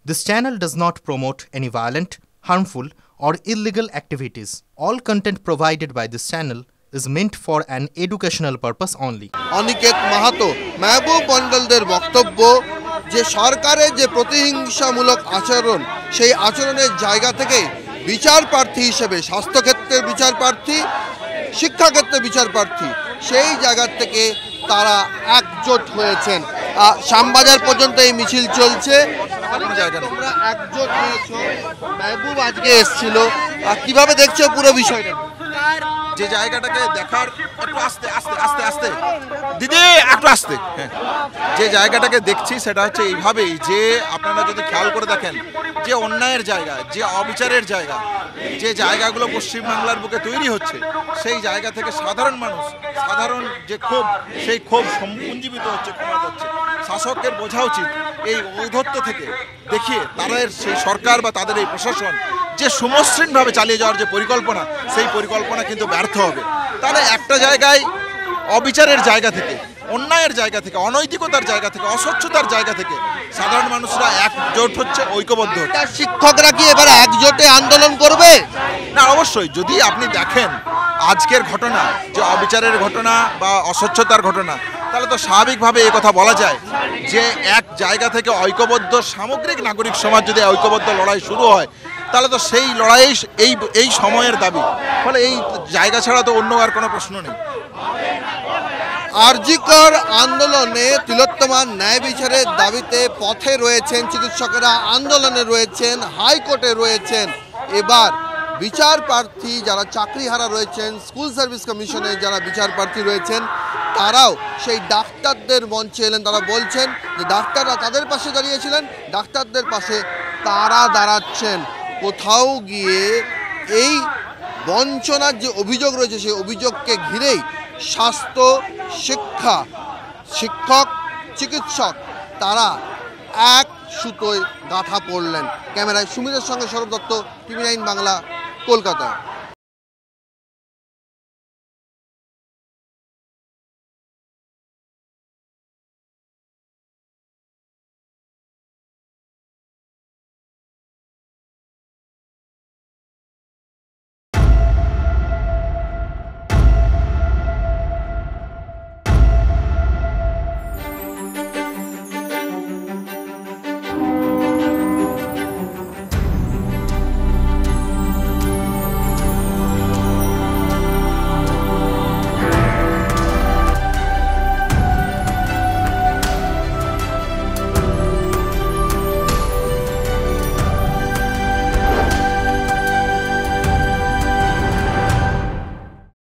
This channel does not promote any violent, harmful, or illegal activities. All content provided by this channel is meant for an educational purpose only. Aniket Mahato Mehboob মণ্ডলদের বক্তব্য যে সরকারের যে প্রতিহিংসামূলক আচরণ সেই আচরণের জায়গা থেকে বিচার প্রার্থী হিসেবে স্বাস্থ্যক্ষেত্রের বিচার প্রার্থী শিক্ষাক্ষেত্রে বিচার প্রার্থী সেই জায়গা থেকে তারা একজোট হয়েছেন। শ্যামবাজার পর্যন্ত এই মিছিল চলছে। তোমরা একজোট হয়েছো, মেহবুব আজকে এসেছিল, কিভাবে দেখছো পুরো বিষয়টা? যে জায়গাটাকে দেখার একটু আস্তে আস্তে আস্তে আস্তে দিদি একটু আস্তে যে জায়গাটাকে দেখছি সেটা হচ্ছে এইভাবেই যে আপনারা যদি খেয়াল করে দেখেন যে অন্যায়ের জায়গা, যে অবিচারের জায়গা, যে জায়গাগুলো পশ্চিমবাংলার বুকে তৈরি হচ্ছে সেই জায়গা থেকে সাধারণ মানুষ, সাধারণ যে ক্ষোভ, সেই ক্ষোভ পুঞ্জীবিত হচ্ছে, কমাতে হচ্ছে। শাসকের বোঝা উচিত এই ঔদ্ধত্য থেকে দেখিয়ে তাদের সেই সরকার বা তাদের এই প্রশাসন যে সমশ্রীনভাবে চালিয়ে যাওয়ার যে পরিকল্পনা, সেই পরিকল্পনা কিন্তু ব্যর্থ হবে। তাহলে একটা জায়গায় অবিচারের জায়গা থেকে, অন্যায়ের জায়গা থেকে, অনৈতিকতার জায়গা থেকে, অস্বচ্ছতার জায়গা থেকে সাধারণ মানুষরা একজোট হচ্ছে, ঐক্যবদ্ধ হচ্ছে। শিক্ষকরা কি এবার একজোটে আন্দোলন করবে? না, অবশ্যই। যদি আপনি দেখেন আজকের ঘটনা, যে অবিচারের ঘটনা বা অস্বচ্ছতার ঘটনা, তাহলে তো স্বাভাবিকভাবে এই কথা বলা যায় যে এক জায়গা থেকে ঐক্যবদ্ধ সামগ্রিক নাগরিক সমাজ যদি ঐক্যবদ্ধ লড়াই শুরু হয়, তাহলে তো সেই লড়াই এই সময়ের দাবি। ফলে এই জায়গা ছাড়া তো অন্য আর কোনো প্রশ্ন নেই। আরজিকর আন্দোলনে তিলোত্তমার ন্যায় বিচারের দাবিতে পথে রয়েছেন চিকিৎসকেরা, আন্দোলনে রয়েছেন, হাইকোর্টে রয়েছেন। এবার বিচার প্রার্থী যারা চাকরিহারা রয়েছেন, স্কুল সার্ভিস কমিশনে যারা বিচার প্রার্থী রয়েছেন, তারাও সেই ডাক্তারদের মঞ্চে এলেন। তারা বলছেন যে ডাক্তাররা তাদের পাশে দাঁড়িয়েছিলেন, ডাক্তারদের পাশে তারা দাঁড়াচ্ছেন। কোথাও গিয়ে এই বঞ্চনার যে অভিযোগ রয়েছে সেই অভিযোগকে ঘিরেই স্বাস্থ্য, শিক্ষা, শিক্ষক, চিকিৎসক তারা এক সুতোয় গাঁথা পড়লেন। ক্যামেরায় সুমিতের সঙ্গে সৌরভ দত্ত, টিভি9 বাংলা, কলকাতা।